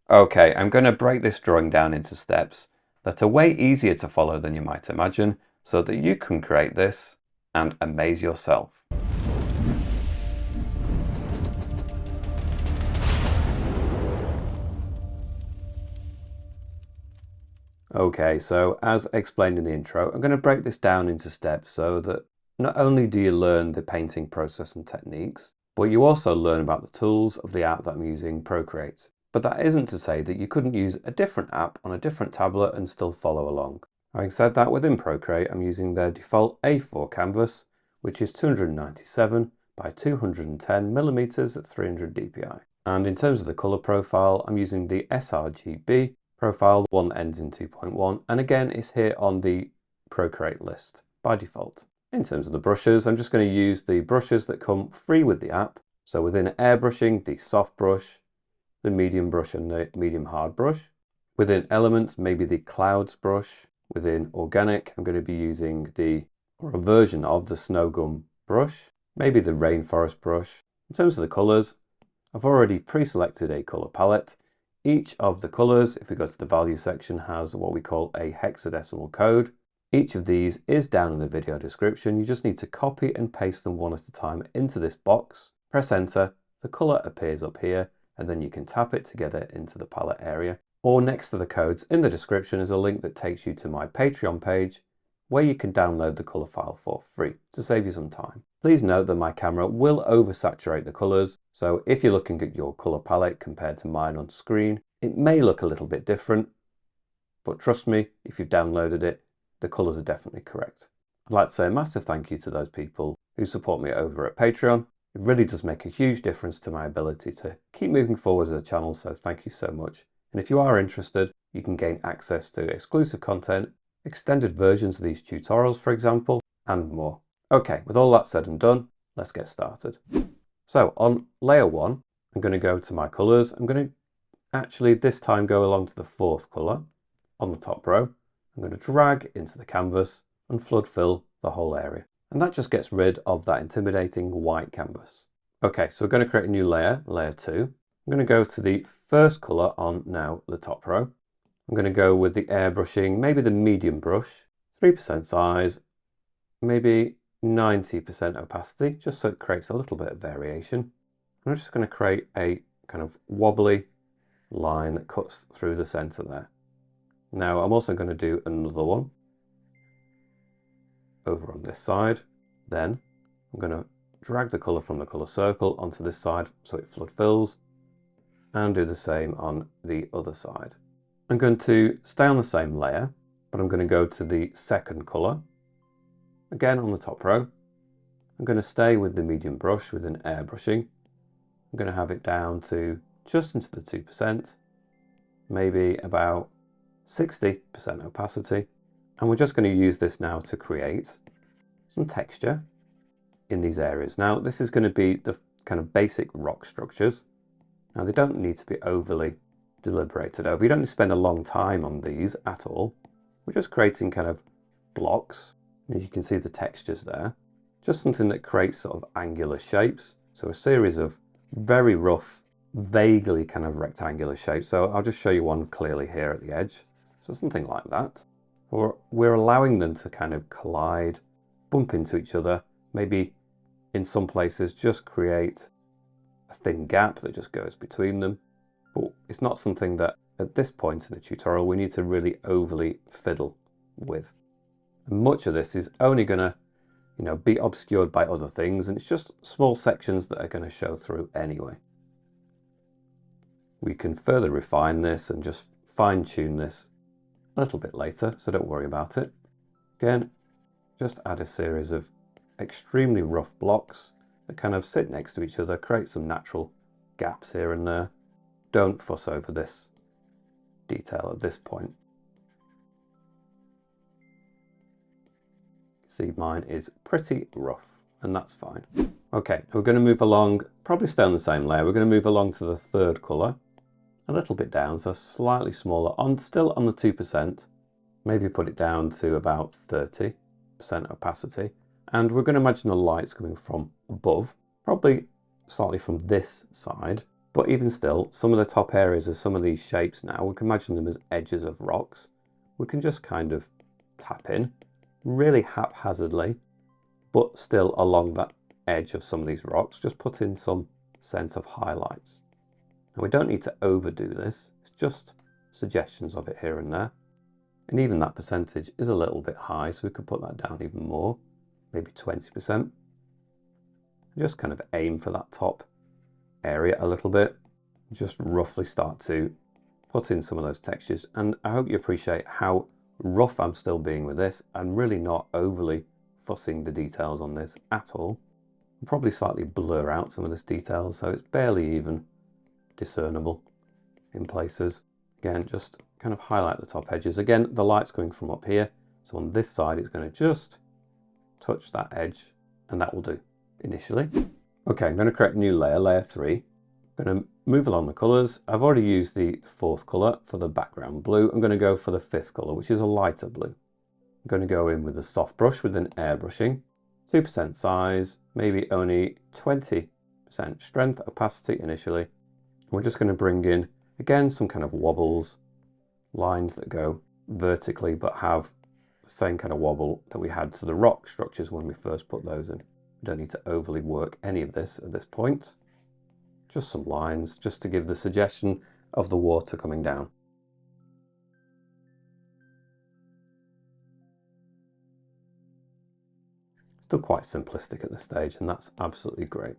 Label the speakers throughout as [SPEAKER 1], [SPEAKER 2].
[SPEAKER 1] Okay, I'm going to break this drawing down into steps that are way easier to follow than you might imagine, so that you can create this and amaze yourself. Okay, so as explained in the intro, I'm going to break this down into steps so that not only do you learn the painting process and techniques, but you also learn about the tools of the app that I'm using, Procreate. But that isn't to say that you couldn't use a different app on a different tablet and still follow along. Having said that, within Procreate, I'm using their default A4 canvas, which is 297 by 210 millimeters at 300 dpi. And in terms of the color profile, I'm using the sRGB profile, one that ends in 2.1, and again it's here on the Procreate list by default. In terms of the brushes, I'm just going to use the brushes that come free with the app. So within airbrushing, the soft brush, the medium brush and the medium hard brush. Within elements, maybe the clouds brush. Within organic, I'm going to be using a version of the snow gum brush, maybe the rainforest brush. In terms of the colors, I've already pre-selected a color palette. Each of the colors, if we go to the value section, has what we call a hexadecimal code. Each of these is down in the video description. You just need to copy and paste them one at a time into this box. Press enter, the color appears up here, and then you can tap it together into the palette area. Or next to the codes in the description is a link that takes you to my Patreon page, where you can download the color file for free to save you some time. Please note that my camera will oversaturate the colors, so if you're looking at your color palette compared to mine on screen, it may look a little bit different, but trust me, if you've downloaded it, the colors are definitely correct. I'd like to say a massive thank you to those people who support me over at Patreon. It really does make a huge difference to my ability to keep moving forward as a channel, so thank you so much. And if you are interested, you can gain access to exclusive content, extended versions of these tutorials, for example, and more. Okay, with all that said and done, let's get started. So on layer 1, I'm going to go to my colors. I'm going to actually this time go along to the 4th color on the top row. I'm going to drag into the canvas and flood fill the whole area. And that just gets rid of that intimidating white canvas. Okay, so we're going to create a new layer, layer 2. I'm going to go to the first color on now the top row. I'm going to go with the airbrushing, maybe the medium brush, 3% size, maybe 90% opacity, just so it creates a little bit of variation. I'm just going to create a kind of wobbly line that cuts through the center there. Now I'm also going to do another one over on this side. Then I'm going to drag the color from the color circle onto this side so it flood fills, and do the same on the other side. I'm going to stay on the same layer, but I'm going to go to the second color. Again on the top row, I'm going to stay with the medium brush with an airbrushing. I'm going to have it down to just into the 2%, maybe about 60% opacity. And we're just going to use this now to create some texture in these areas. Now this is going to be the kind of basic rock structures. Now they don't need to be overly deliberated over. You don't need to spend a long time on these at all. We're just creating kind of blocks. And you can see the textures there. Just something that creates sort of angular shapes. So a series of very rough, vaguely kind of rectangular shapes. So I'll just show you one clearly here at the edge. So something like that. Or we're allowing them to kind of collide, bump into each other, maybe in some places just create a thin gap that just goes between them. But it's not something that at this point in the tutorial we need to really overly fiddle with. And much of this is only going to, be obscured by other things, and it's just small sections that are going to show through anyway. We can further refine this and just fine-tune this a little bit later, so don't worry about it. Again, just add a series of extremely rough blocks that kind of sit next to each other, create some natural gaps here and there. Don't fuss over this detail at this point. See, mine is pretty rough, and that's fine. Okay, we're going to move along, probably stay on the same layer. We're going to move along to the 3rd color, a little bit down, so slightly smaller, still on the 2%, maybe put it down to about 30% opacity. And we're going to imagine the light's coming from above, probably slightly from this side. But even still, some of the top areas of some of these shapes now, we can imagine them as edges of rocks. We can just kind of tap in really haphazardly, but still along that edge of some of these rocks, just put in some sense of highlights. And we don't need to overdo this, it's just suggestions of it here and there. And even that percentage is a little bit high, so we could put that down even more, maybe 20%. Just kind of aim for that top area a little bit, just roughly start to put in some of those textures. And I hope you appreciate how rough I'm still being with this. I'm really not overly fussing the details on this at all. I'll probably slightly blur out some of this detail so it's barely even discernible in places. Again, just kind of highlight the top edges. Again, the light's coming from up here, so on this side it's going to just touch that edge, and that will do initially. Okay, I'm going to create a new layer, layer 3. I'm going to move along the colours. I've already used the 4th colour for the background blue. I'm going to go for the 5th colour, which is a lighter blue. I'm going to go in with a soft brush with an airbrushing, 2% size, maybe only 20% strength, opacity initially. We're just going to bring in, again, some kind of wobbles, lines that go vertically but have the same kind of wobble that we had to the rock structures when we first put those in. We don't need to overly work any of this at this point. Just some lines, just to give the suggestion of the water coming down. Still quite simplistic at this stage, and that's absolutely great.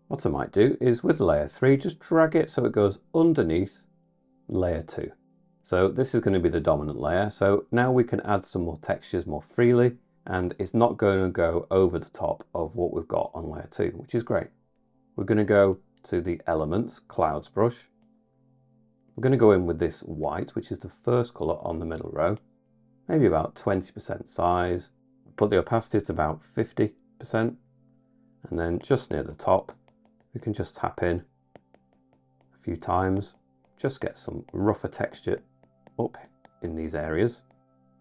[SPEAKER 1] What I might do is with layer 3, just drag it so it goes underneath layer 2. So this is going to be the dominant layer. So now we can add some more textures more freely, and it's not going to go over the top of what we've got on layer 2, which is great. We're going to go to the elements, clouds brush. We're going to go in with this white, which is the first colour on the middle row, maybe about 20% size. Put the opacity to about 50%, and then just near the top, we can just tap in a few times, just get some rougher texture up in these areas.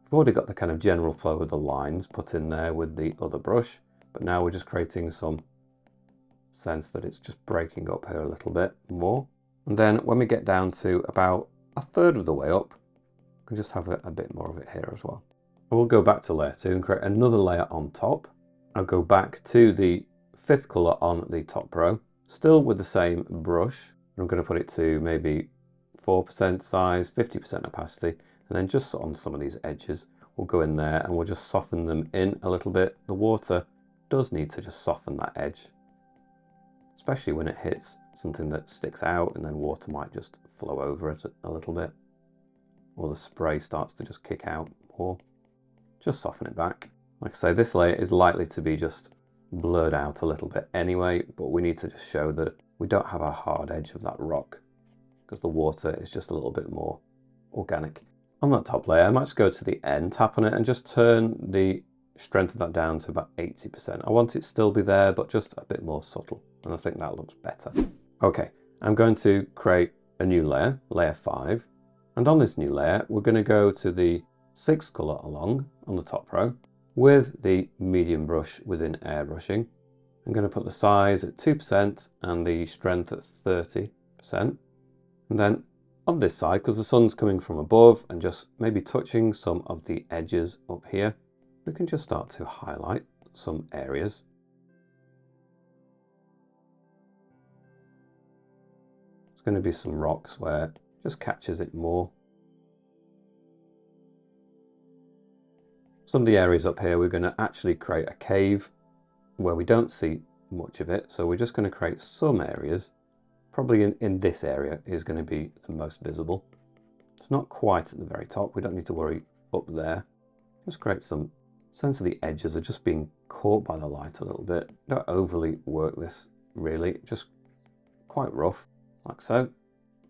[SPEAKER 1] We've already got the kind of general flow of the lines put in there with the other brush, but now we're just creating some sense that it's just breaking up here a little bit more. And then when we get down to about a third of the way up, we can just have a bit more of it here as well. I will go back to layer 2 and create another layer on top. I'll go back to the 5th colour on the top row, still with the same brush. I'm going to put it to maybe 4% size, 50% opacity, and then just on some of these edges, we'll go in there and we'll just soften them in a little bit. The water does need to just soften that edge, especially when it hits something that sticks out, and then water might just flow over it a little bit, or the spray starts to just kick out more. Just soften it back. Like I say, this layer is likely to be just blurred out a little bit anyway, but we need to just show that we don't have a hard edge of that rock because the water is just a little bit more organic. On that top layer, I might just go to the end, tap on it, and just turn the strength of that down to about 80%. I want it to still be there, but just a bit more subtle, and I think that looks better. Okay, I'm going to create a new layer, layer 5, and on this new layer, we're going to go to the 6th colour along on the top row with the medium brush within airbrushing. I'm going to put the size at 2% and the strength at 30%. And then on this side, because the sun's coming from above and just maybe touching some of the edges up here, we can just start to highlight some areas. There's going to be some rocks where it just captures it more. Some of the areas up here, we're going to actually create a cave where we don't see much of it. So we're just going to create some areas. Probably in this area is going to be the most visible. It's not quite at the very top. We don't need to worry up there. Just create some sense of the edges are just being caught by the light a little bit. Don't overly work this really, just quite rough, like so.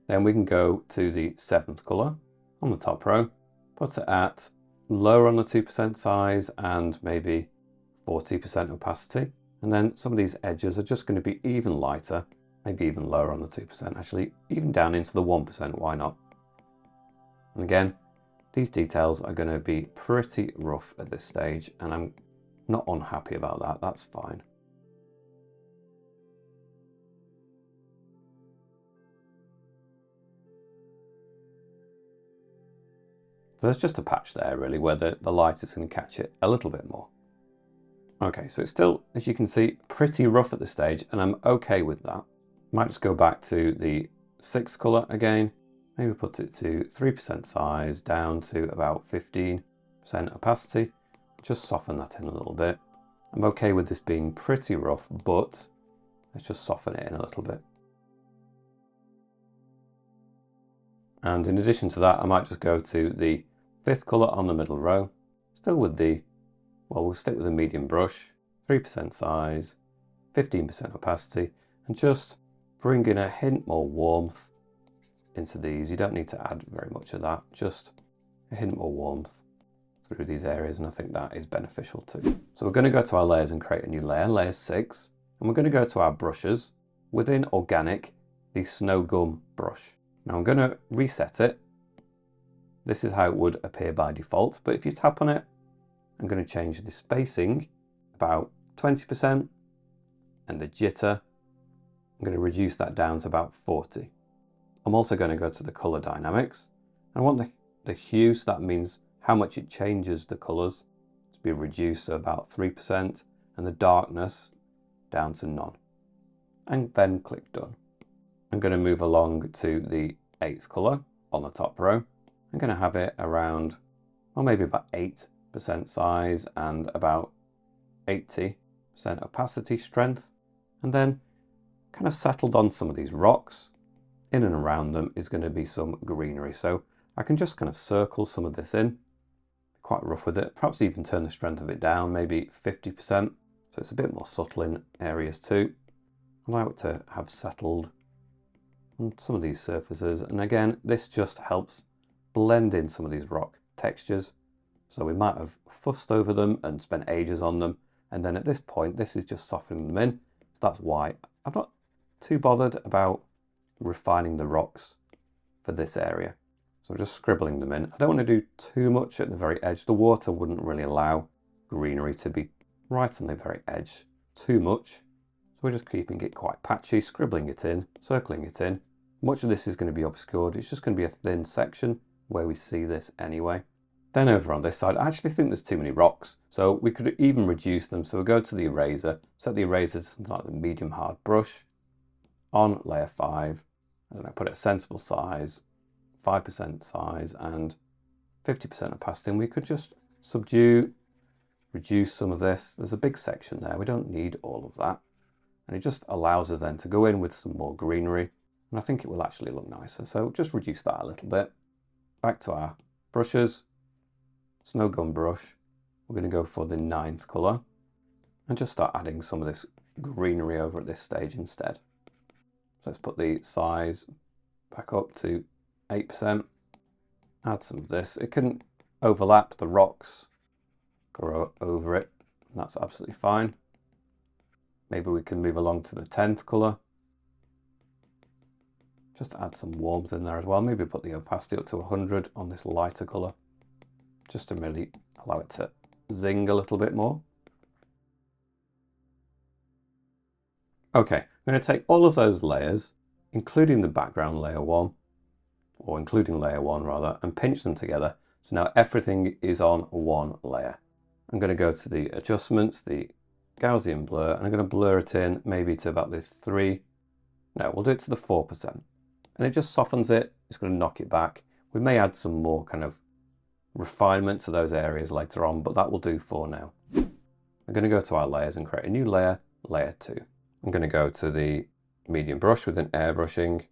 [SPEAKER 1] Then we can go to the 7th colour on the top row, put it at lower on the 2% size and maybe 40% opacity. And then some of these edges are just going to be even lighter, maybe even lower on the 2%, actually even down into the 1%, why not? And again, these details are going to be pretty rough at this stage, and I'm not unhappy about that, that's fine. So there's just a patch there really where the light is going to catch it a little bit more. Okay, so it's still, as you can see, pretty rough at this stage, and I'm okay with that. Might just go back to the 6th colour again, maybe put it to 3% size down to about 15% opacity, just soften that in a little bit. I'm okay with this being pretty rough, but let's just soften it in a little bit. And in addition to that, I might just go to the 5th colour on the middle row, still with the, well, we'll stick with a medium brush, 3% size, 15% opacity, and just bring in a hint more warmth into these. You don't need to add very much of that, just a hint more warmth through these areas, and I think that is beneficial too. So we're going to go to our layers and create a new layer, layer 6, and we're going to go to our brushes, within organic, the snow gum brush. Now I'm going to reset it. This is how it would appear by default, but if you tap on it, I'm going to change the spacing about 20% and the jitter, I'm going to reduce that down to about 40. I'm also going to go to the color dynamics. I want the hue, so that means how much it changes the colors, to be reduced to about 3%, and the darkness down to none. And then click done. I'm going to move along to the 8th color on the top row. I'm going to have it around, well, maybe about 8% size and about 80% opacity strength. And then kind of settled on some of these rocks. In and around them is going to be some greenery. So I can just kind of circle some of this in, quite rough with it, perhaps even turn the strength of it down, maybe 50%. So it's a bit more subtle in areas too. Allow it to have settled on some of these surfaces. And again, this just helps blend in some of these rock textures. So we might have fussed over them and spent ages on them. And then at this point, this is just softening them in. So that's why I'm not too bothered about refining the rocks for this area. So just scribbling them in. I don't want to do too much at the very edge. The water wouldn't really allow greenery to be right on the very edge too much. So we're just keeping it quite patchy, scribbling it in, circling it in. Much of this is going to be obscured. It's just going to be a thin section where we see this anyway. Then over on this side, I actually think there's too many rocks. So we could even reduce them. So we'll go to the eraser, set the eraser to something like the medium hard brush on layer 5. I don't know, put it a sensible size, 5% size and 50% opacity. And we could just reduce some of this. There's a big section there. We don't need all of that. And it just allows us then to go in with some more greenery. And I think it will actually look nicer. So just reduce that a little bit. Back to our brushes, snow gum brush. We're going to go for the 9th color and just start adding some of this greenery over at this stage instead. So let's put the size back up to 8%. Add some of this. It can overlap the rocks, go over it, and that's absolutely fine. Maybe we can move along to the 10th color. Just add some warmth in there as well. Maybe put the opacity up to 100 on this lighter color, just to really allow it to zing a little bit more. Okay, I'm going to take all of those layers, including the background layer 1, or including layer 1 rather, and pinch them together. So now everything is on one layer. I'm going to go to the adjustments, the Gaussian blur, and I'm going to blur it in maybe to about the 3. No, we'll do it to the 4%. And it just softens it. It's going to knock it back. We may add some more kind of refinement to those areas later on, but that will do for now. I'm going to go to our layers and create a new layer, layer 2. I'm going to go to the medium brush with an airbrushing,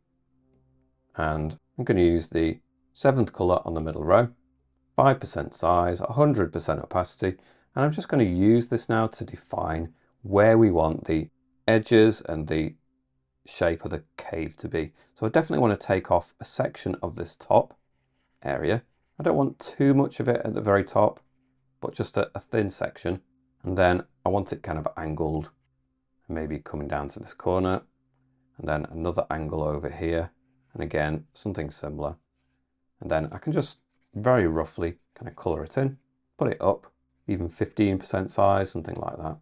[SPEAKER 1] and I'm going to use the 7th color on the middle row, 5% size, 100% opacity, and I'm just going to use this now to define where we want the edges and the shape of the cave to be. So I definitely want to take off a section of this top area. I don't want too much of it at the very top, but just a thin section. And then I want it kind of angled, maybe coming down to this corner, and then another angle over here. And again, something similar. And then I can just very roughly kind of color it in, put it up, even 15% size, something like that.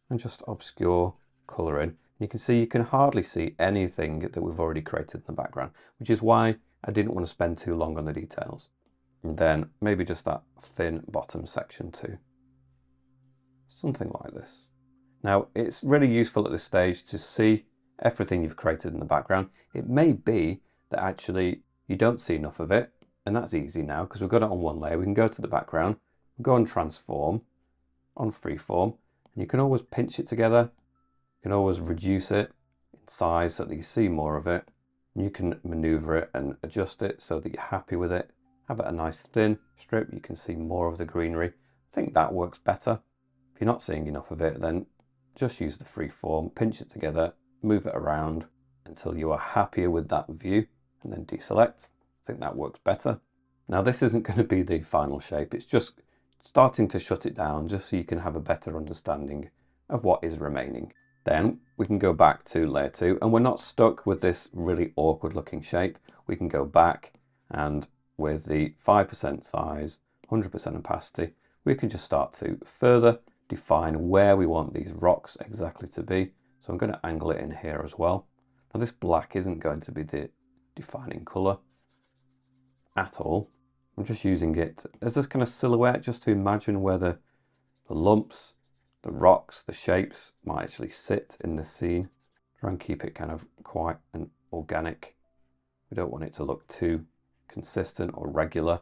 [SPEAKER 1] And just obscure, color in. You can see you can hardly see anything that we've already created in the background, which is why I didn't want to spend too long on the details. And then maybe just that thin bottom section too. Something like this. Now, it's really useful at this stage to see everything you've created in the background. It may be that actually you don't see enough of it, and that's easy now because we've got it on one layer. We can go to the background, go on transform, on freeform, and you can always pinch it together. You can always reduce it in size so that you see more of it. And you can maneuver it and adjust it so that you're happy with it. Have it a nice thin strip, you can see more of the greenery. I think that works better. If you're not seeing enough of it, then just use the freeform, pinch it together, move it around until you are happier with that view, and then deselect. I think that works better. Now this isn't going to be the final shape, it's just starting to shut it down just so you can have a better understanding of what is remaining. Then we can go back to layer 2, and we're not stuck with this really awkward looking shape. We can go back, and with the 5% size, 100% opacity, we can just start to further define where we want these rocks exactly to be. So I'm going to angle it in here as well. Now this black isn't going to be the defining color at all. I'm just using it as this kind of silhouette just to imagine where the lumps, the rocks, the shapes might actually sit in the scene. Try and keep it kind of quite an organic. We don't want it to look too consistent or regular.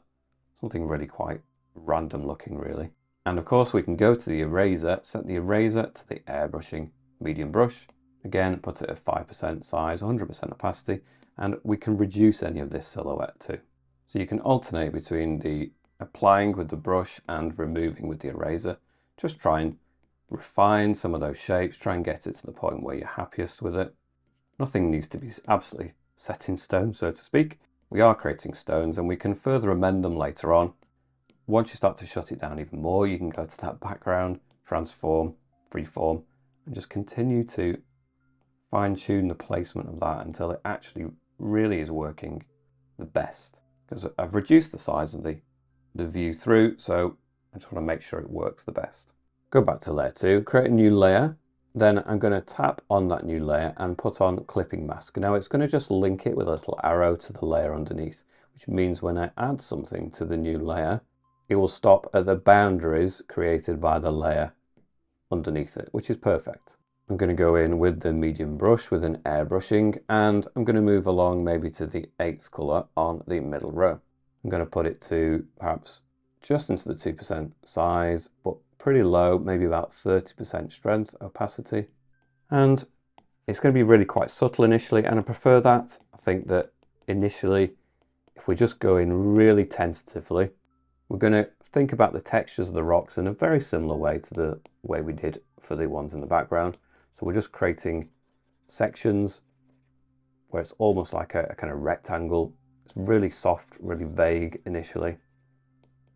[SPEAKER 1] Something really quite random looking really. And of course we can go to the eraser, set the eraser to the airbrushing medium brush. Again, put it at 5% size, 100% opacity, and we can reduce any of this silhouette too. So you can alternate between the applying with the brush and removing with the eraser. Just try and refine some of those shapes, try and get it to the point where you're happiest with it. Nothing needs to be absolutely set in stone, so to speak. We are creating stones and we can further amend them later on. Once you start to shut it down even more, you can go to that background, transform, freeform, and just continue to fine-tune the placement of that until it actually really is working the best. Because I've reduced the size of the view through, so I just want to make sure it works the best. Go back to layer 2, create a new layer. Then I'm going to tap on that new layer and put on clipping mask. Now it's going to just link it with a little arrow to the layer underneath, which means when I add something to the new layer, it will stop at the boundaries created by the layer underneath it, which is perfect. I'm going to go in with the medium brush with an airbrushing, and I'm going to move along maybe to the 8th color on the middle row. I'm going to put it to perhaps just into the 2% size, but pretty low, maybe about 30% strength opacity. And it's going to be really quite subtle initially, and I prefer that. I think that initially, if we just go in really tentatively, we're going to think about the textures of the rocks in a very similar way to the way we did for the ones in the background. So we're just creating sections where it's almost like a kind of rectangle. It's really soft, really vague initially.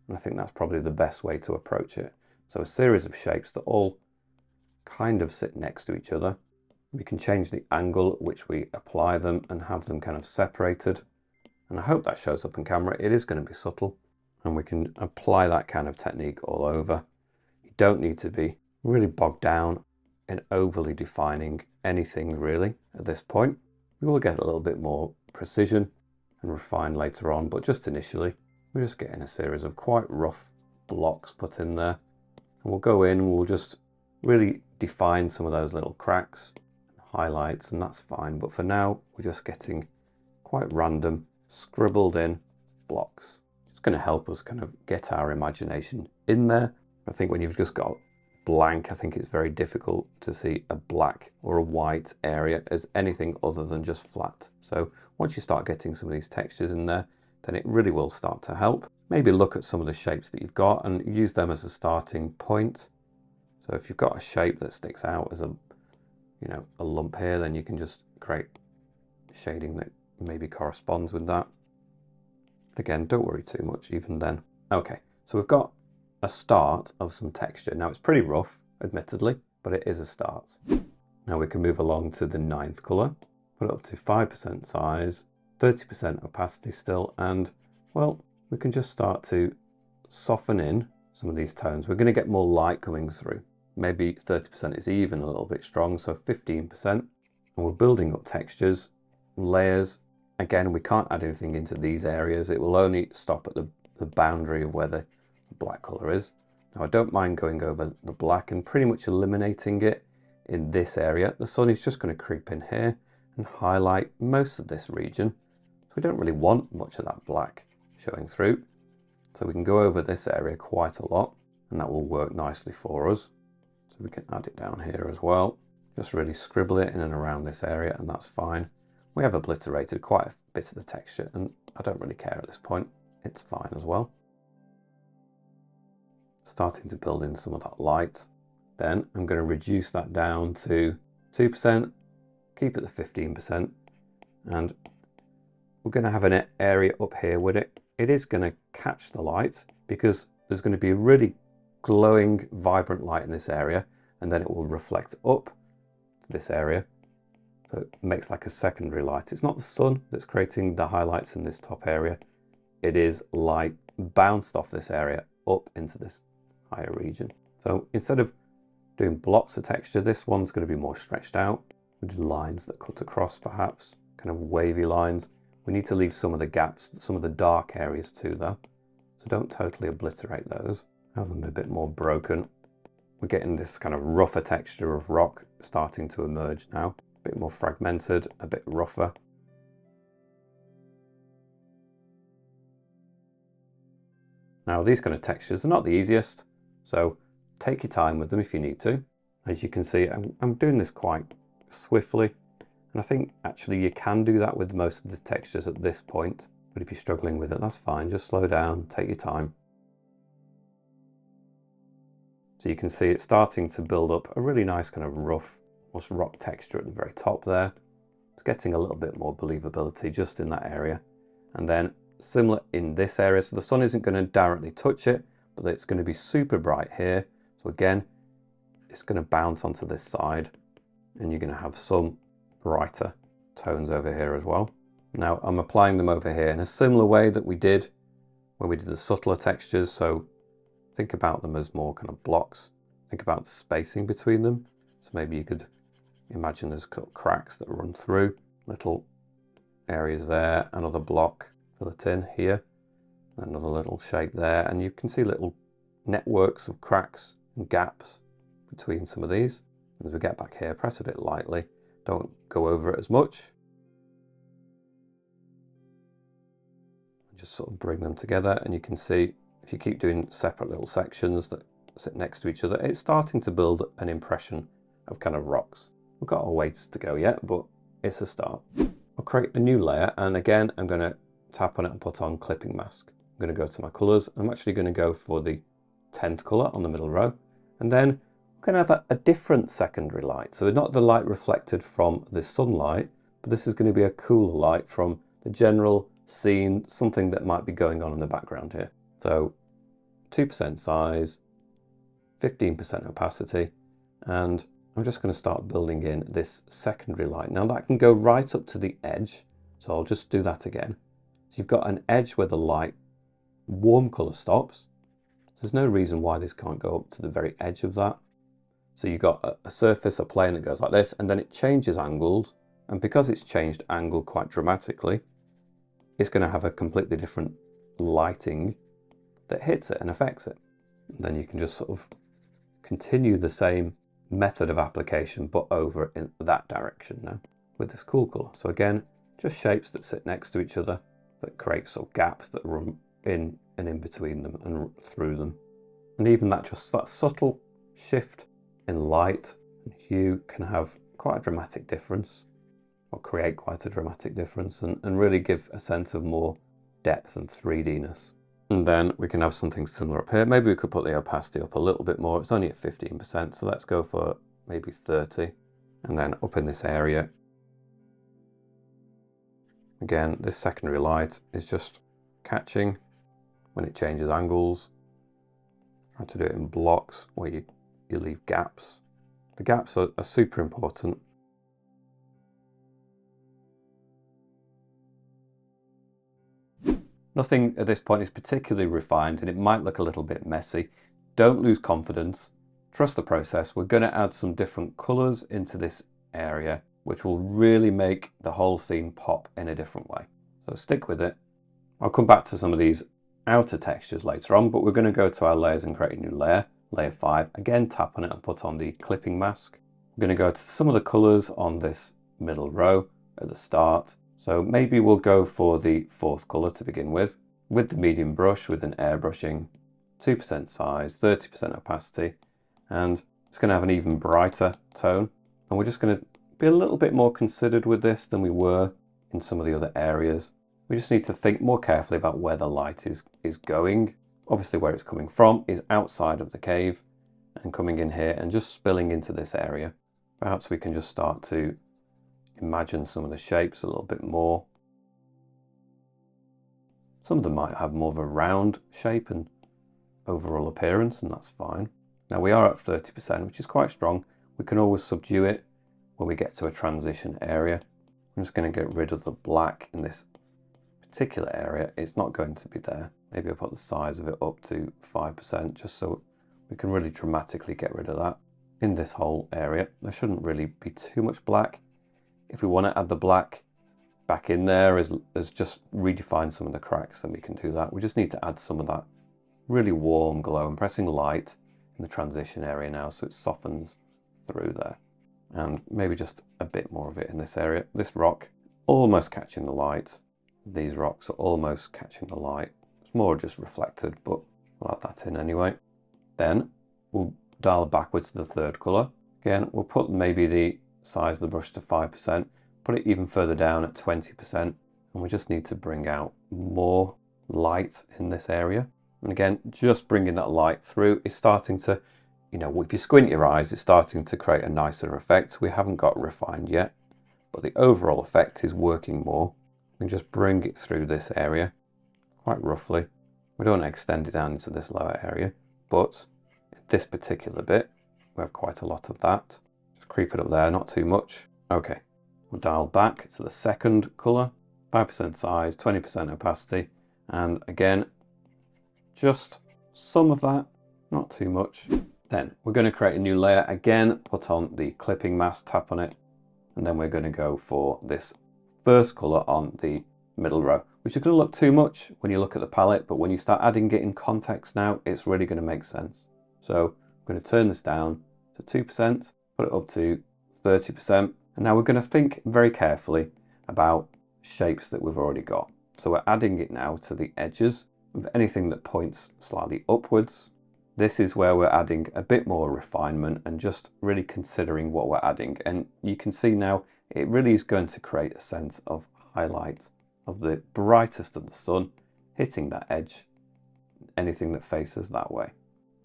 [SPEAKER 1] And I think that's probably the best way to approach it. So a series of shapes that all kind of sit next to each other. We can change the angle at which we apply them and have them kind of separated. And I hope that shows up in camera. It is going to be subtle. And we can apply that kind of technique all over. You don't need to be really bogged down in overly defining anything really at this point. We will get a little bit more precision and refine later on, but just initially, we're just getting a series of quite rough blocks put in there. And we'll go in and we'll just really define some of those little cracks and highlights, and that's fine. But for now, we're just getting quite random, scribbled in blocks. It's going to help us kind of get our imagination in there. I think when you've just got blank, I think it's very difficult to see a black or a white area as anything other than just flat. So once you start getting some of these textures in there, then it really will start to help. Maybe look at some of the shapes that you've got and use them as a starting point. So if you've got a shape that sticks out as a lump here, then you can just create shading that maybe corresponds with that. Again, don't worry too much even then. Okay, so we've got a start of some texture. Now it's pretty rough, admittedly, but it is a start. Now we can move along to the 9th color, put it up to 5% size, 30% opacity still, and well, we can just start to soften in some of these tones. We're going to get more light coming through. Maybe 30% is even a little bit strong, so 15%. And we're building up textures, layers. Again, we can't add anything into these areas. It will only stop at the the boundary of where the black colour is. Now I don't mind going over the black and pretty much eliminating it in this area. The sun is just going to creep in here and highlight most of this region. So we don't really want much of that black showing through. So we can go over this area quite a lot, and that will work nicely for us. So we can add it down here as well. Just really scribble it in and around this area, and that's fine. We have obliterated quite a bit of the texture, and I don't really care at this point. It's fine as well. Starting to build in some of that light. Then I'm going to reduce that down to 2%, keep it at 15%, and we're going to have an area up here where it is going to catch the light, because there's going to be a really glowing, vibrant light in this area, and then it will reflect up to this area. So it makes like a secondary light. It's not the sun that's creating the highlights in this top area. It is light bounced off this area up into this higher region. So instead of doing blocks of texture, this one's going to be more stretched out with lines that cut across, perhaps kind of wavy lines. We need to leave some of the gaps, some of the dark areas too though. So don't totally obliterate those. Have them a bit more broken. We're getting this kind of rougher texture of rock starting to emerge now. A bit more fragmented, a bit rougher. Now these kind of textures are not the easiest, so take your time with them if you need to. As you can see, I'm doing this quite swiftly, and I think actually you can do that with most of the textures at this point, but if you're struggling with it, that's fine. Just slow down, take your time. So you can see it's starting to build up a really nice kind of rough, almost rock texture at the very top there. It's getting a little bit more believability just in that area. And then similar in this area, so the sun isn't going to directly touch it, but it's going to be super bright here. So again, it's going to bounce onto this side, and you're going to have some brighter tones over here as well. Now I'm applying them over here in a similar way that we did when we did the subtler textures. So think about them as more kind of blocks. Think about the spacing between them. So maybe you could imagine there's cracks that run through, little areas there, another block, fill it in here, another little shape there, and you can see little networks of cracks and gaps between some of these. As we get back here, press a bit lightly, don't go over it as much. Just sort of bring them together, and you can see if you keep doing separate little sections that sit next to each other, it's starting to build an impression of kind of rocks. We've got a ways to go yet, but it's a start. I'll create a new layer, and again I'm going to tap on it and put on clipping mask. I'm going to go to my colours. I'm actually going to go for the 10th colour on the middle row, and then we're going to have a different secondary light. So not the light reflected from the sunlight, but this is going to be a cooler light from the general scene, something that might be going on in the background here. So 2% size, 15% opacity, and I'm just going to start building in this secondary light. Now that can go right up to the edge, so I'll just do that again. So you've got an edge where the light warm colour stops. There's no reason why this can't go up to the very edge of that. So you've got a surface, a plane that goes like this, and then it changes angles, and because it's changed angle quite dramatically, it's going to have a completely different lighting that hits it and affects it. And then you can just sort of continue the same method of application, but over in that direction now with this cool colour. So again, just shapes that sit next to each other that create sort of gaps that run in and in between them and through them. And even that subtle shift in light and hue can have quite a dramatic difference, or create quite a dramatic difference, and really give a sense of more depth and 3D-ness. And then we can have something similar up here. Maybe we could put the opacity up a little bit more. It's only at 15%, so let's go for maybe 30. And then up in this area, again, this secondary light is just catching when it changes angles. Try to do it in blocks where you leave gaps. The gaps are super important. Nothing at this point is particularly refined, and it might look a little bit messy. Don't lose confidence. Trust the process. We're going to add some different colours into this area, which will really make the whole scene pop in a different way. So stick with it. I'll come back to some of these outer textures later on, but we're going to go to our layers and create a new layer, layer 5. Again, tap on it and put on the clipping mask. We're going to go to some of the colors on this middle row at the start. So maybe we'll go for the 4th color to begin with the medium brush with an airbrushing, 2% size, 30% opacity, and it's going to have an even brighter tone. And we're just going to be a little bit more considered with this than we were in some of the other areas. We just need to think more carefully about where the light is going. Obviously where it's coming from is outside of the cave and coming in here and just spilling into this area. Perhaps we can just start to imagine some of the shapes a little bit more. Some of them might have more of a round shape and overall appearance, and that's fine. Now we are at 30%, which is quite strong. We can always subdue it when we get to a transition area. I'm just going to get rid of the black in this particular area. It's not going to be there. Maybe I'll put the size of it up to 5% just so we can really dramatically get rid of that. In this whole area, there shouldn't really be too much black. If we want to add the black back in there as just redefine some of the cracks, then we can do that. We just need to add some of that really warm glow. I'm pressing light in the transition area now so it softens through there. And maybe just a bit more of it in this area. This rock, almost catching the light. These rocks are almost catching the light. It's more just reflected, but we'll add that in anyway. Then we'll dial backwards to the 3rd color. Again, we'll put maybe the size of the brush to 5%, put it even further down at 20%, and we just need to bring out more light in this area. And again, just bringing that light through is starting to, you know, if you squint your eyes, it's starting to create a nicer effect. We haven't got refined yet, but the overall effect is working more. We can just bring it through this area quite roughly. We don't want to extend it down into this lower area, but in this particular bit, we have quite a lot of that. Just creep it up there, not too much. Okay, we'll dial back to the 2nd color, 5% size, 20% opacity, and again, just some of that, not too much. Then we're going to create a new layer again, put on the clipping mask, tap on it, and then we're going to go for this 1st color on the middle row, which is going to look too much when you look at the palette, but when you start adding it in context now, it's really going to make sense. So I'm going to turn this down to 2%, put it up to 30%, and now we're going to think very carefully about shapes that we've already got. So we're adding it now to the edges of anything that points slightly upwards. This is where we're adding a bit more refinement and just really considering what we're adding. And you can see now it really is going to create a sense of highlight of the brightest of the sun hitting that edge, anything that faces that way.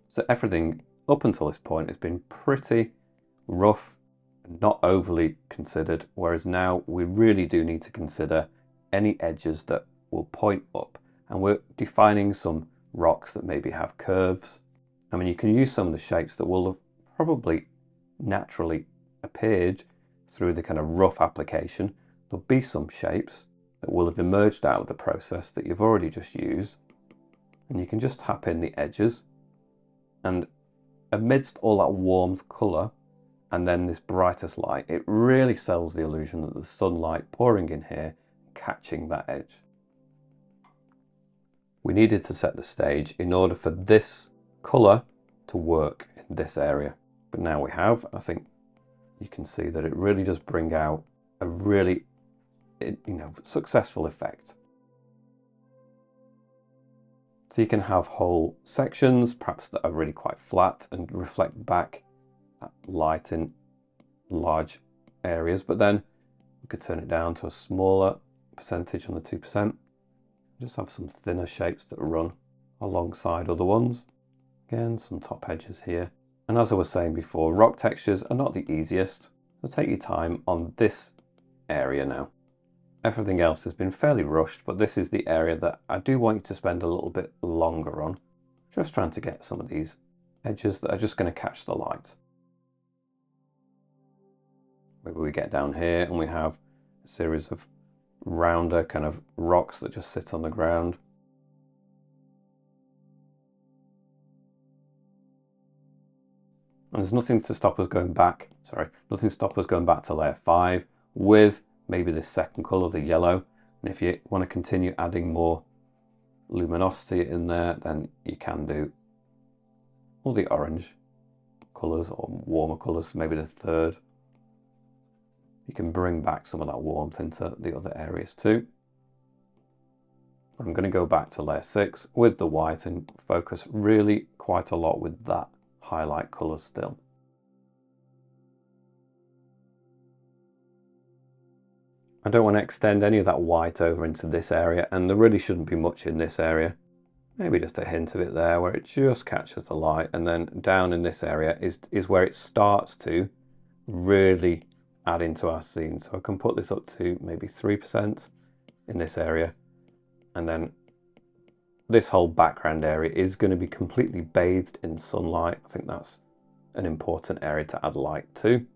[SPEAKER 1] So everything up until this point has been pretty rough, not overly considered, whereas now we really do need to consider any edges that will point up. And we're defining some rocks that maybe have curves. I mean, you can use some of the shapes that will have probably naturally appeared through the kind of rough application. There'll be some shapes that will have emerged out of the process that you've already just used. And you can just tap in the edges. And amidst all that warm colour and then this brightest light, it really sells the illusion that the sunlight pouring in here, catching that edge. We needed to set the stage in order for this colour to work in this area. But now we have, I think you can see that it really does bring out a really, successful effect. So you can have whole sections, perhaps that are really quite flat and reflect back that light in large areas, but then we could turn it down to a smaller percentage on the 2%. Just have some thinner shapes that run alongside other ones. Again, some top edges here. And as I was saying before, rock textures are not the easiest, so take your time on this area now. Everything else has been fairly rushed, but this is the area that I do want you to spend a little bit longer on. Just trying to get some of these edges that are just going to catch the light. Maybe we get down here and we have a series of rounder kind of rocks that just sit on the ground. And there's nothing to stop us going back, nothing to stop us going back to layer 5 with maybe this second colour, the yellow. And if you want to continue adding more luminosity in there, then you can do all the orange colours or warmer colours, maybe the third. You can bring back some of that warmth into the other areas too. I'm going to go back to layer 6 with the white and focus really quite a lot with that highlight colour still. I don't want to extend any of that white over into this area, and there really shouldn't be much in this area. Maybe just a hint of it there where it just catches the light, and then down in this area is where it starts to really add into our scene. So I can put this up to maybe 3% in this area, and then this whole background area is going to be completely bathed in sunlight. I think that's an important area to add light to.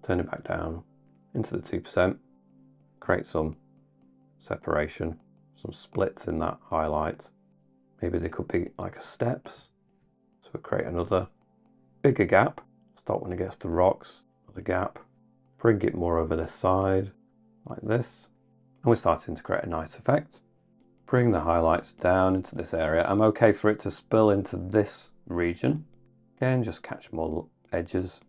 [SPEAKER 1] Turn it back down into the 2%, create some separation, some splits in that highlight. Maybe they could be like steps. So we create another bigger gap. Stop when it gets to rocks, another gap. Bring it more over this side, like this. And we're starting to create a nice effect. Bring the highlights down into this area. I'm okay for it to spill into this region. Again, just catch more edges.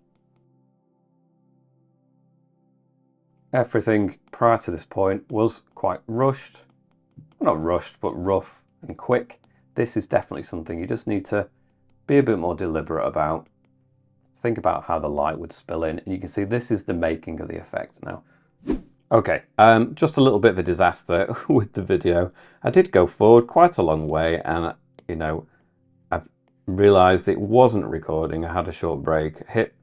[SPEAKER 1] Everything prior to this point was quite rushed. Not rushed, but rough and quick. This is definitely something you just need to be a bit more deliberate about. Think about how the light would spill in, and you can see this is the making of the effect now. Okay, just a little bit of a disaster with the video. I did go forward quite a long way, and I've realized it wasn't recording. I had a short break, hit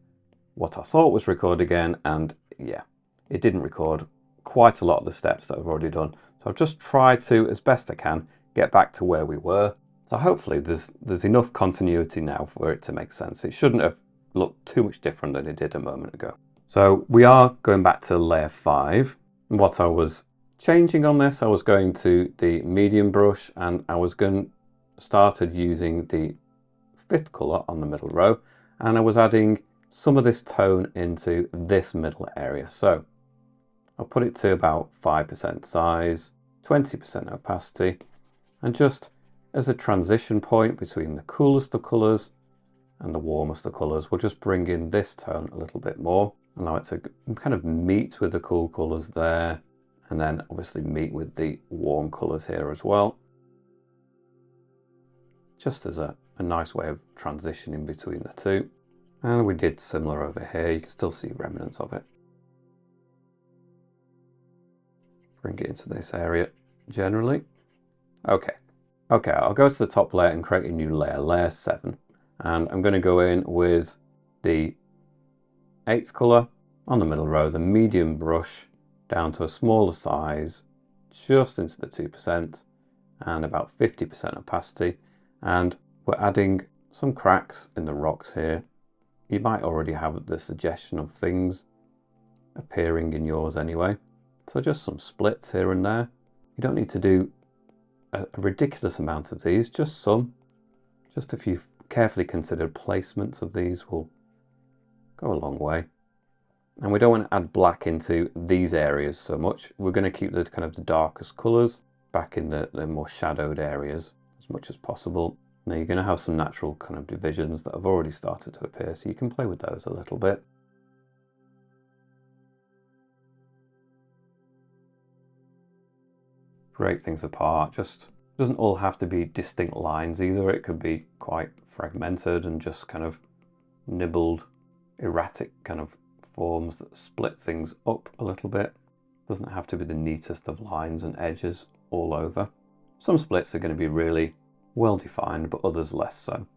[SPEAKER 1] what I thought was record again, and yeah, it didn't record quite a lot of the steps that I've already done. So I've just tried to, as best I can, get back to where we were. So hopefully there's enough continuity now for it to make sense. It shouldn't have looked too much different than it did a moment ago. So we are going back to layer 5. What I was changing on this, I was going to the medium brush, and I was started using the 5th colour on the middle row, and I was adding some of this tone into this middle area. So I'll put it to about 5% size, 20% opacity, and just as a transition point between the coolest of colours and the warmest of colours, we'll just bring in this tone a little bit more. Allow it to kind of meet with the cool colours there, and then obviously meet with the warm colours here as well. Just as a nice way of transitioning between the two. And we did similar over here. You can still see remnants of it. Bring it into this area generally. Okay, I'll go to the top layer and create a new layer, layer 7. And I'm going to go in with the 8th colour on the middle row, the medium brush down to a smaller size, just into the 2% and about 50% opacity. And we're adding some cracks in the rocks here. You might already have the suggestion of things appearing in yours anyway. So just some splits here and there. You don't need to do a ridiculous amount of these, just some. Just a few carefully considered placements of these will go a long way. And we don't want to add black into these areas so much. We're going to keep the kind of the darkest colours back in the more shadowed areas as much as possible. Now you're going to have some natural kind of divisions that have already started to appear, so you can play with those a little bit. Break things apart. Just doesn't all have to be distinct lines either. It could be quite fragmented and just kind of nibbled, erratic kind of forms that split things up a little bit. Doesn't have to be the neatest of lines and edges all over. Some splits are going to be really well defined, but others less so.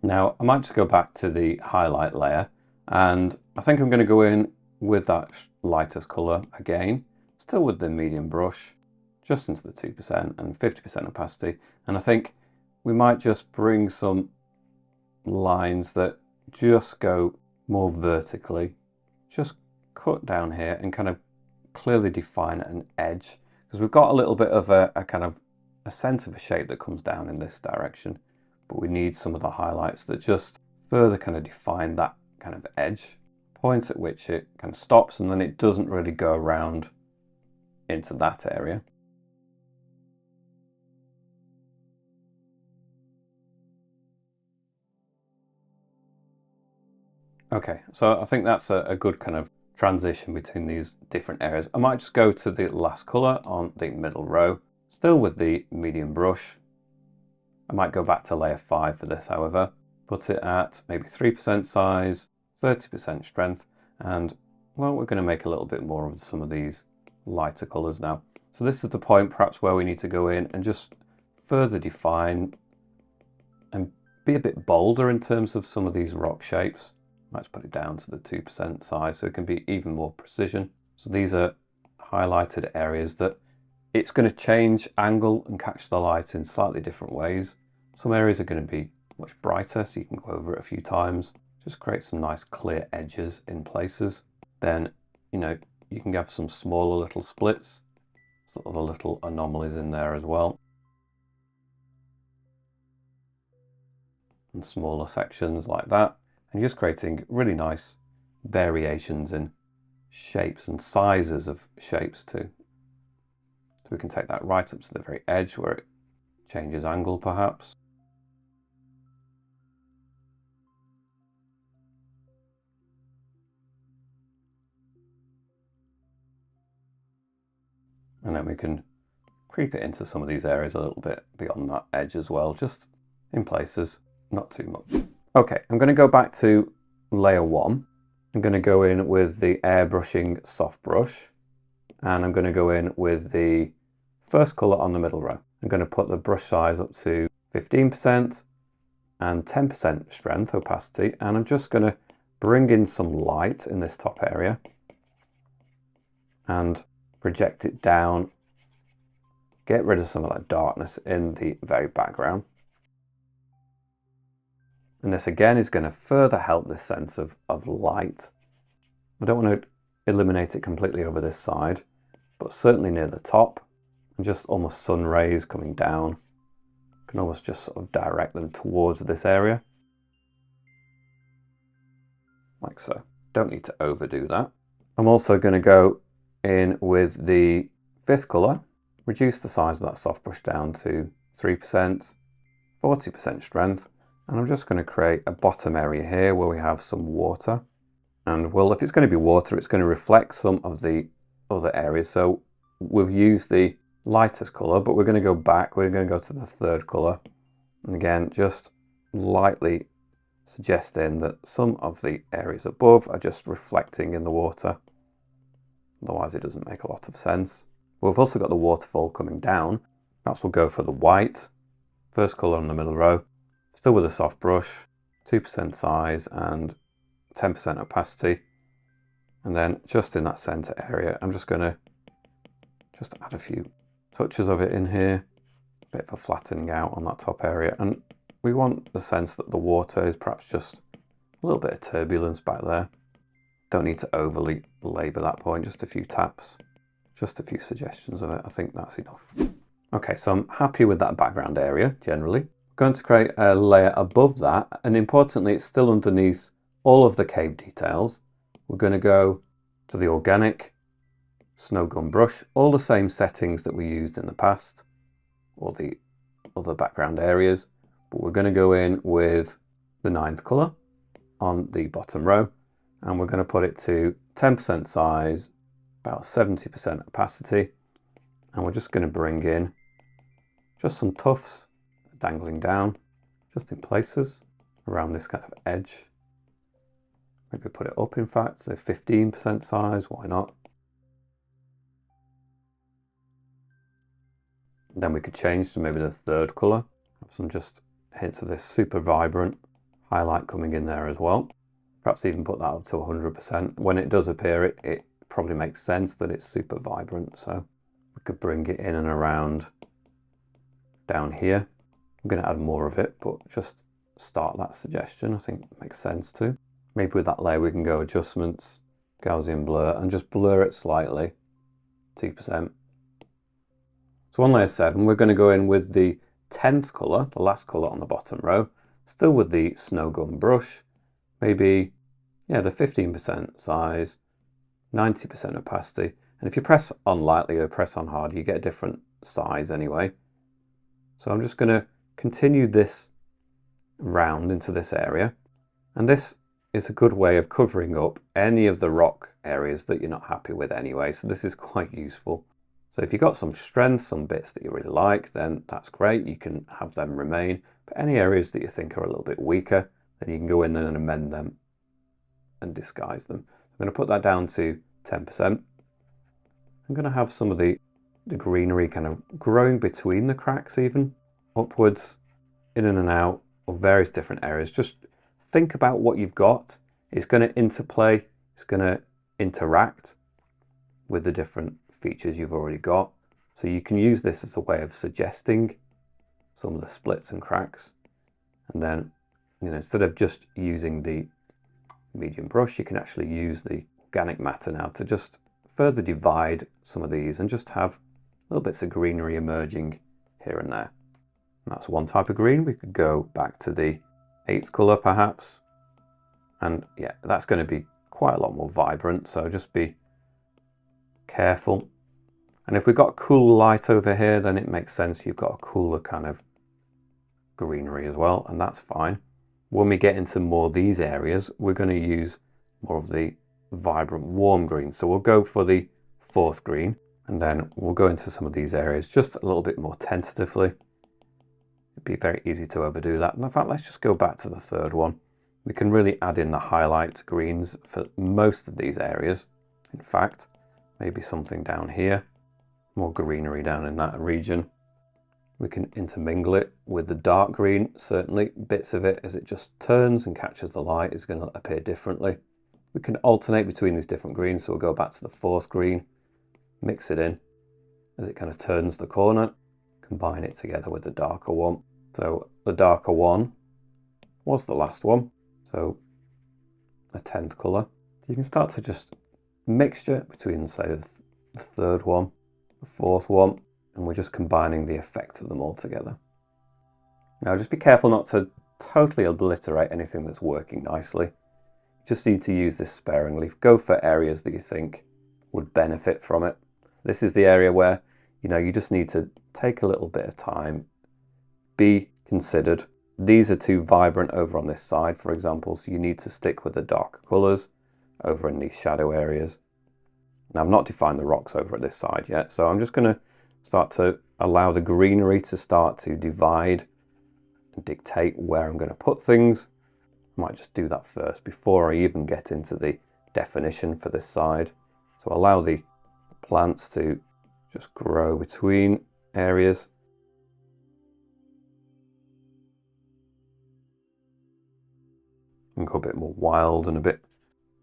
[SPEAKER 1] Now I might just go back to the highlight layer, and I think I'm going to go in with that lightest colour again, still with the medium brush, just into the 2% and 50% opacity. And I think we might just bring some lines that just go more vertically, just cut down here and kind of clearly define an edge, because we've got a little bit of a kind of a sense of a shape that comes down in this direction, but we need some of the highlights that just further kind of define that kind of edge, point at which it kind of stops, and then it doesn't really go around into that area. Okay, so I think that's a good kind of transition between these different areas. I might just go to the last colour on the middle row, still with the medium brush. I might go back to layer 5 for this, however. Put it at maybe 3% size, 30% strength, and well, we're going to make a little bit more of some of these lighter colours now. So this is the point perhaps where we need to go in and just further define and be a bit bolder in terms of some of these rock shapes. Let's put it down to the 2% size so it can be even more precision. So these are highlighted areas that it's going to change angle and catch the light in slightly different ways. Some areas are going to be much brighter, so you can go over it a few times. Just create some nice clear edges in places. Then, you can have some smaller little splits, sort of the little anomalies in there as well. And smaller sections like that. And just creating really nice variations in shapes and sizes of shapes too. So we can take that right up to the very edge where it changes angle perhaps. And then we can creep it into some of these areas a little bit beyond that edge as well, just in places, not too much. Okay, I'm going to go back to layer 1. I'm going to go in with the airbrushing soft brush, and I'm going to go in with the first colour on the middle row. I'm going to put the brush size up to 15% and 10% strength, opacity, and I'm just going to bring in some light in this top area and project it down, get rid of some of that darkness in the very background. And this again is going to further help this sense of light. I don't want to eliminate it completely over this side, but certainly near the top, and just almost sun rays coming down. You can almost just sort of direct them towards this area. Like so. Don't need to overdo that. I'm also going to go in with the 5th colour, reduce the size of that soft brush down to 3%, 40% strength. And I'm just going to create a bottom area here where we have some water. And well, if it's going to be water, it's going to reflect some of the other areas. So we've used the lightest colour, but we're going to go back. We're going to go to the 3rd colour. And again, just lightly suggesting that some of the areas above are just reflecting in the water. Otherwise, it doesn't make a lot of sense. We've also got the waterfall coming down. Perhaps we'll go for the white. First colour on the middle row. Still with a soft brush, 2% size and 10% opacity. And then just in that center area, I'm just going to just add a few touches of it in here. A bit of a flattening out on that top area. And we want the sense that the water is perhaps just a little bit of turbulence back there. Don't need to overly labour that point, just a few taps. Just a few suggestions of it. I think that's enough. Okay, so I'm happy with that background area generally. Going to create a layer above that, and importantly it's still underneath all of the cave details. We're going to go to the organic snow gum brush, all the same settings that we used in the past, or the other background areas, but we're going to go in with the 9th colour on the bottom row, and we're going to put it to 10% size, about 70% opacity, and we're just going to bring in just some tufts dangling down just in places around this kind of edge. Maybe put it up, in fact, so 15% size, why not? Then we could change to maybe the 3rd colour, have some just hints of this super vibrant highlight coming in there as well. Perhaps even put that up to 100%. When it does appear, it probably makes sense that it's super vibrant, so we could bring it in and around down here. I'm going to add more of it, but just start that suggestion. I think it makes sense too. Maybe with that layer we can go adjustments, Gaussian blur, and just blur it slightly, 2%. So on layer 7, we're going to go in with the 10th colour, the last colour on the bottom row, still with the snow gum brush, maybe, yeah, the 15% size, 90% opacity. And if you press on lightly or press on hard, you get a different size anyway. So I'm just going to continue this round into this area. And this is a good way of covering up any of the rock areas that you're not happy with anyway. So this is quite useful. So if you've got some strengths, some bits that you really like, then that's great. You can have them remain. But any areas that you think are a little bit weaker, then you can go in and amend them and disguise them. I'm going to put that down to 10%. I'm going to have some of the greenery kind of growing between the cracks even, upwards, in and out of various different areas. Just think about what you've got. It's going to interplay, it's going to interact with the different features you've already got. So you can use this as a way of suggesting some of the splits and cracks. And then, instead of just using the medium brush, you can actually use the organic matter now to just further divide some of these and just have little bits of greenery emerging here and there. And that's one type of green. We could go back to the 8th colour perhaps. And yeah, that's going to be quite a lot more vibrant. So just be careful. And if we've got cool light over here, then it makes sense you've got a cooler kind of greenery as well, and that's fine. When we get into more of these areas, we're going to use more of the vibrant warm green. So we'll go for the 4th green, and then we'll go into some of these areas just a little bit more tentatively. It'd be very easy to overdo that. And in fact, let's just go back to the 3rd one. We can really add in the highlight greens for most of these areas. In fact, maybe something down here, more greenery down in that region. We can intermingle it with the dark green. Certainly bits of it, as it just turns and catches the light, is going to appear differently. We can alternate between these different greens. So we'll go back to the 4th green, mix it in as it kind of turns the corner, combine it together with the darker one. So the darker one was the last one. So a 10th colour. So you can start to just mixture between, say, the 3rd one, the 4th one, and we're just combining the effect of them all together. Now just be careful not to totally obliterate anything that's working nicely. You just need to use this sparingly. Go for areas that you think would benefit from it. This is the area where, you just need to take a little bit of time, be considered. These are too vibrant over on this side, for example, so you need to stick with the darker colours over in these shadow areas. Now I've not defined the rocks over at this side yet, so I'm just going to start to allow the greenery to start to divide and dictate where I'm going to put things. I might just do that first before I even get into the definition for this side. So allow the plants to just grow between areas. And go a bit more wild and a bit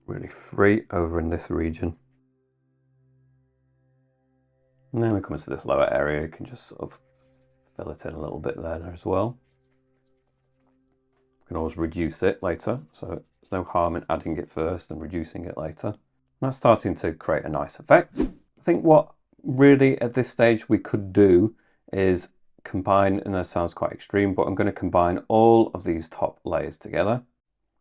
[SPEAKER 1] really free over in this region. And then we come into this lower area, you can just sort of fill it in a little bit there as well. You can always reduce it later, so there's no harm in adding it first and reducing it later. And that's starting to create a nice effect. I think what really at this stage we could do is combine, and that sounds quite extreme, but I'm going to combine all of these top layers together.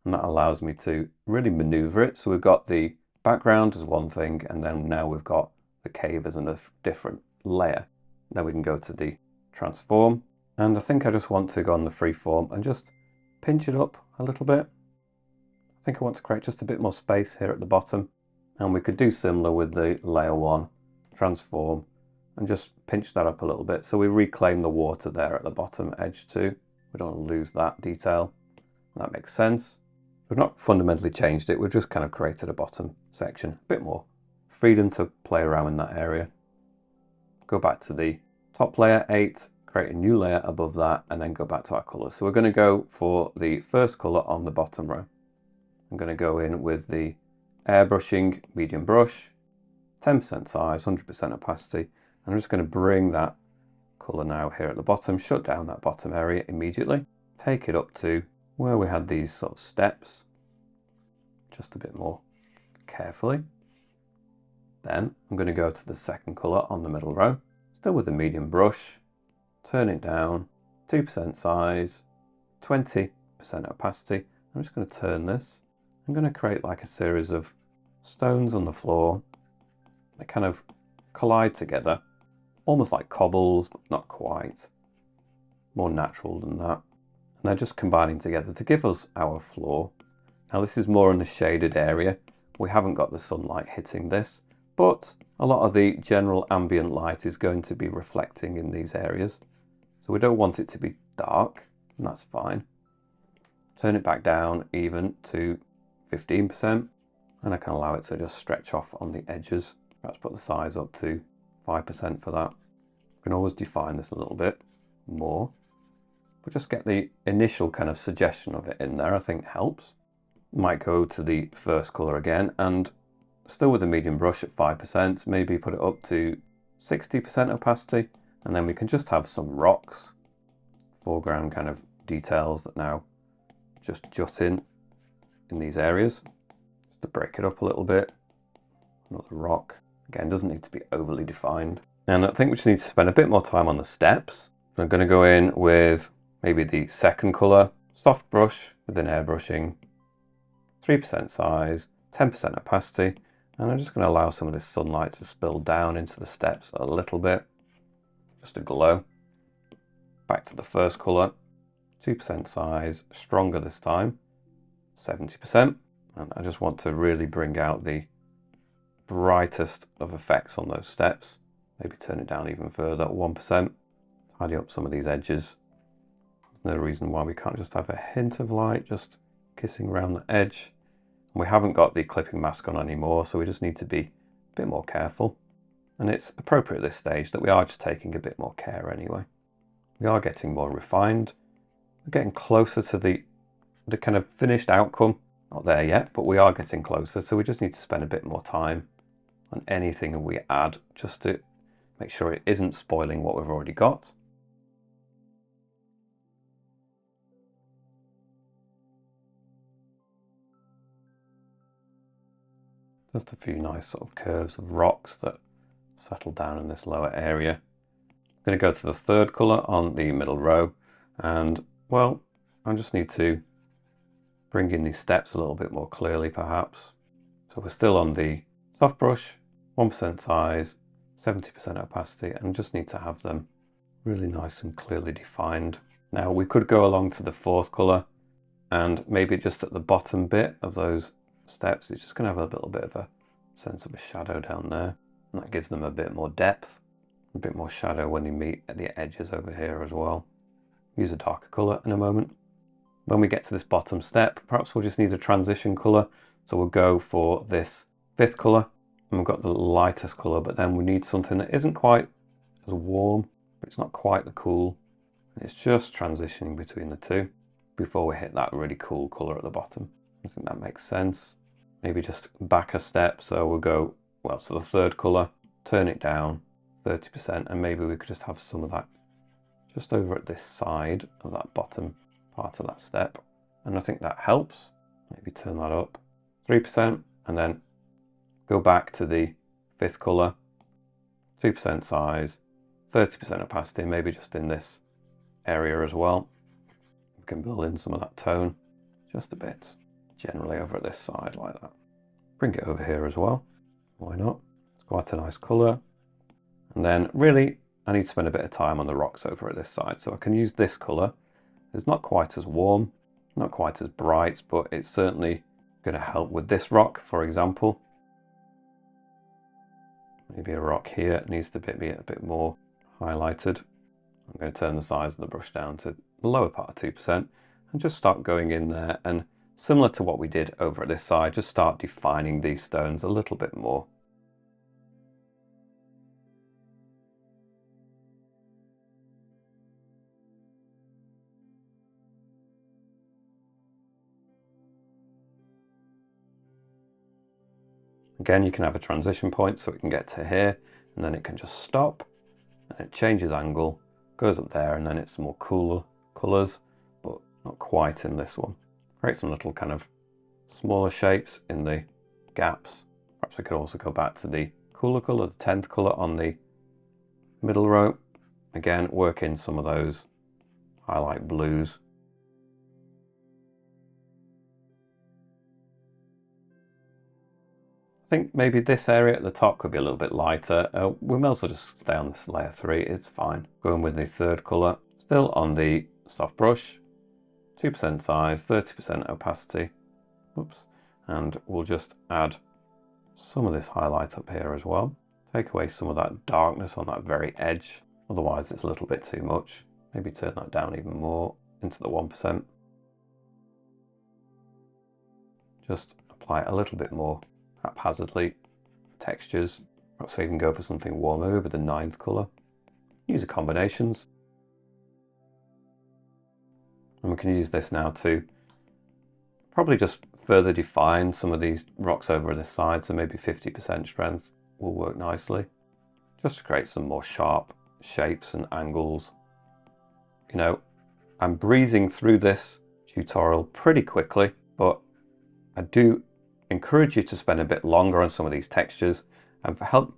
[SPEAKER 1] And that allows me to really maneuver it. So we've got the background as one thing, and then now we've got the cave as a different layer. Then we can go to the transform. And I think I just want to go on the freeform and just pinch it up a little bit. I think I want to create just a bit more space here at the bottom. And we could do similar with the layer 1, transform, and just pinch that up a little bit. So we reclaim the water there at the bottom edge too. We don't want to lose that detail. That makes sense. We've not fundamentally changed it, we've just kind of created a bottom section. A bit more freedom to play around in that area. Go back to the top layer, 8, create a new layer above that, and then go back to our colours. So we're going to go for the first colour on the bottom row. I'm going to go in with the airbrushing medium brush, 10% size, 100% opacity. And I'm just going to bring that colour now here at the bottom, shut down that bottom area immediately, take it up to where we had these sort of steps, just a bit more carefully. Then I'm going to go to the second colour on the middle row, still with the medium brush, turn it down, 2% size, 20% opacity. I'm just going to turn this. I'm going to create like a series of stones on the floor that kind of collide together, almost like cobbles, but not quite. More natural than that. And they're just combining together to give us our floor. Now this is more in the shaded area. We haven't got the sunlight hitting this, but a lot of the general ambient light is going to be reflecting in these areas. So we don't want it to be dark, and that's fine. Turn it back down even to 15%, and I can allow it to just stretch off on the edges. Perhaps put the size up to 5% for that. You can always define this a little bit more, but just get the initial kind of suggestion of it in there, I think helps. Might go to the first colour again, and still with the medium brush at 5%, maybe put it up to 60% opacity, and then we can just have some rocks, foreground kind of details that now just jut in these areas, just to break it up a little bit. Another rock, again, doesn't need to be overly defined. And I think we just need to spend a bit more time on the steps. So I'm going to go in with maybe the second colour, soft brush within airbrushing, 3% size, 10% opacity, and I'm just going to allow some of this sunlight to spill down into the steps a little bit, just a glow. Back to the first colour, 2% size, stronger this time, 70%, and I just want to really bring out the brightest of effects on those steps. Maybe turn it down even further at 1%, tidy up some of these edges. There's no reason why we can't just have a hint of light just kissing around the edge. And we haven't got the clipping mask on anymore, so we just need to be a bit more careful. And it's appropriate at this stage that we are just taking a bit more care anyway. We are getting more refined. We're getting closer to the kind of finished outcome. Not there yet, but we are getting closer, so we just need to spend a bit more time on anything we add just to make sure it isn't spoiling what we've already got. Just a few nice sort of curves of rocks that settle down in this lower area. I'm going to go to the third colour on the middle row, and well, I just need to bring in these steps a little bit more clearly perhaps. So we're still on the soft brush, 1% size, 70% opacity, and just need to have them really nice and clearly defined. Now we could go along to the fourth colour, and maybe just at the bottom bit of those steps, it's just going to have a little bit of a sense of a shadow down there, and that gives them a bit more depth, a bit more shadow when they meet at the edges over here as well. Use a darker colour in a moment. When we get to this bottom step, perhaps we'll just need a transition colour, so we'll go for this fifth colour, and we've got the lightest colour, but then we need something that isn't quite as warm, but it's not quite the cool, and it's just transitioning between the two before we hit that really cool colour at the bottom. I think that makes sense. Maybe just back a step, so we'll go, well, to the third colour, turn it down 30%, and maybe we could just have some of that just over at this side of that bottom part of that step, and I think that helps. Maybe turn that up 3%, and then go back to the fifth colour, 2% size, 30% opacity, maybe just in this area as well. We can build in some of that tone just a bit, generally over at this side like that. Bring it over here as well, why not? It's quite a nice colour. And then really I need to spend a bit of time on the rocks over at this side, so I can use this colour. It's not quite as warm, not quite as bright, but it's certainly going to help with this rock, for example. Maybe a rock here needs to be a bit more highlighted. I'm going to turn the size of the brush down to the lower part of 2% and just start going in there, and similar to what we did over at this side, just start defining these stones a little bit more. Again, you can have a transition point so it can get to here, and then it can just stop, and it changes angle, goes up there, and then it's more cooler colours, but not quite in this one. Create some little kind of smaller shapes in the gaps. Perhaps we could also go back to the cooler colour, the 10th colour on the Middle row, again, work in some of those highlight blues. I think maybe this area at the top could be a little bit lighter. We may also just stay on this layer 3, it's fine. Going with the third colour, still on the soft brush, 2% size, 30% opacity. Oops. And we'll just add some of this highlight up here as well. Take away some of that darkness on that very edge, otherwise it's a little bit too much. Maybe turn that down even more into the 1%. Just apply a little bit more haphazardly textures, so you can go for something warmer, maybe with the 9th colour. Use the combinations. And we can use this now to probably just further define some of these rocks over this side, so maybe 50% strength will work nicely, just to create some more sharp shapes and angles. You know, I'm breezing through this tutorial pretty quickly, but I do encourage you to spend a bit longer on some of these textures and help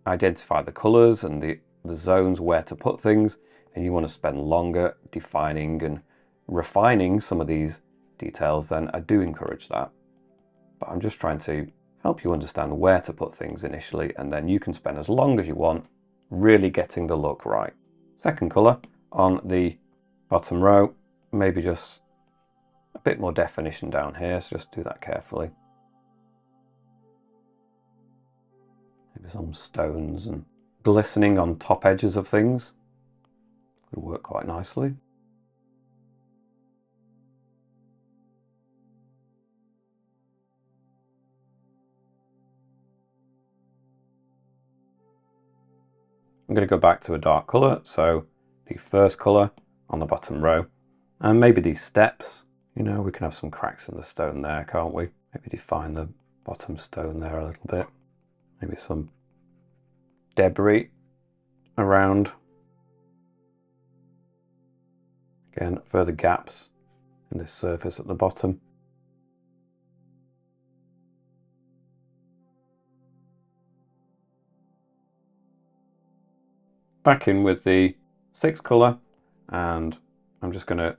[SPEAKER 1] identify the colours and the zones where to put things, and you want to spend longer defining and refining some of these details, then I do encourage that. But I'm just trying to help you understand where to put things initially, and then you can spend as long as you want really getting the look right. Second colour on the bottom row, maybe just a bit more definition down here, so just do that carefully. Maybe some stones and glistening on top edges of things would work quite nicely. I'm going to go back to a dark colour, so the first colour on the bottom row, and maybe these steps, you know, we can have some cracks in the stone there, can't we? Maybe define the bottom stone there a little bit. Maybe some debris around. Again, further gaps in this surface at the bottom. Back in with the 6th colour, and I'm just going to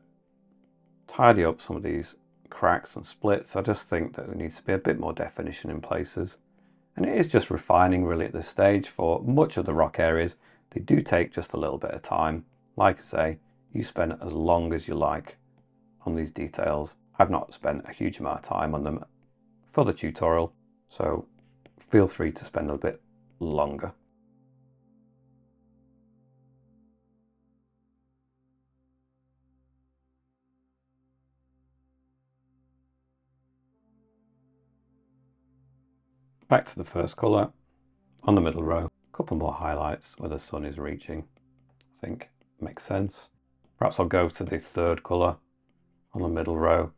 [SPEAKER 1] tidy up some of these cracks and splits. I just think that there needs to be a bit more definition in places. And it is just refining really at this stage. For much of the rock areas, they do take just a little bit of time. Like I say, you spend as long as you like on these details. I've not spent a huge amount of time on them for the tutorial, so feel free to spend a bit longer. Back to the first colour on the middle row, a couple more highlights where the sun is reaching, I think makes sense. Perhaps I'll go to the 3rd colour on the middle row,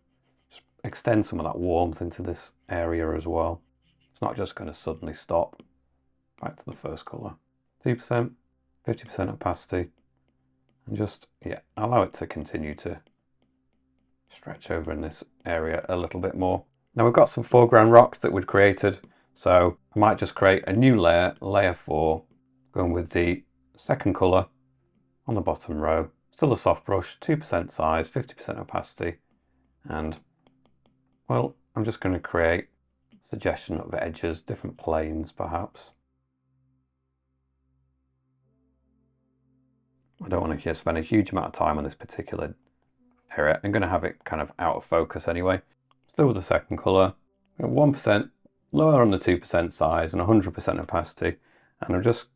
[SPEAKER 1] just extend some of that warmth into this area as well. It's not just going to suddenly stop. Back to the first colour, 2%, 50% opacity, and just, yeah, allow it to continue to stretch over in this area a little bit more. Now we've got some foreground rocks that we'd created, so I might just create a new layer, layer 4, going with the 2nd colour on the bottom row. Still a soft brush, 2% size, 50% opacity, and, well, I'm just going to create a suggestion of edges, different planes perhaps. I don't want to spend a huge amount of time on this particular area. I'm going to have it kind of out of focus anyway. Still with the 2nd colour, 1% lower on the 2% size and 100% opacity, and I'm just,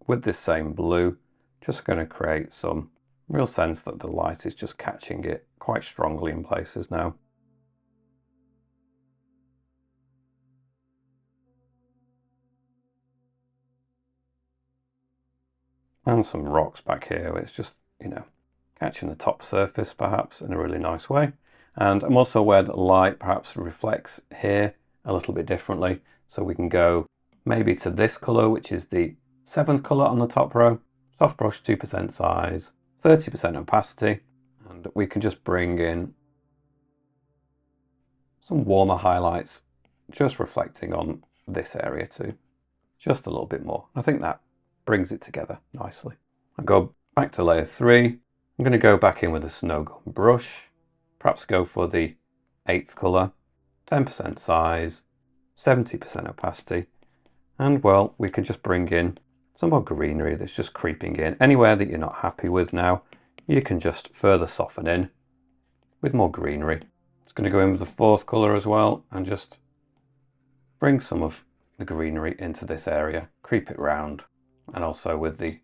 [SPEAKER 1] with this same blue, just going to create some real sense that the light is just catching it quite strongly in places now. And some rocks back here, it's just, you know, catching the top surface perhaps in a really nice way. And I'm also aware that light perhaps reflects here a little bit differently. So we can go maybe to this colour, which is the 7th colour on the top row, soft brush, 2% size, 30% opacity, and we can just bring in some warmer highlights, just reflecting on this area too, just a little bit more. I think that brings it together nicely. I go back to layer 3. I'm going to go back in with a snow gum brush, perhaps go for the 8th colour, 10% size, 70% opacity, and well, we can just bring in some more greenery that's just creeping in. Anywhere that you're not happy with now, you can just further soften in with more greenery. Just going to go in with the 4th colour as well and just bring some of the greenery into this area, creep it round, and also with the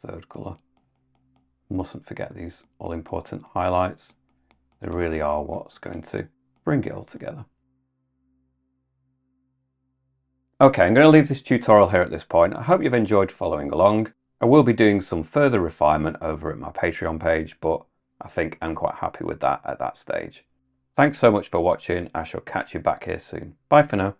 [SPEAKER 1] 3rd colour. Mustn't forget these all important highlights. They really are what's going to bring it all together. Okay, I'm going to leave this tutorial here at this point. I hope you've enjoyed following along. I will be doing some further refinement over at my Patreon page, but I think I'm quite happy with that at that stage. Thanks so much for watching. I shall catch you back here soon. Bye for now.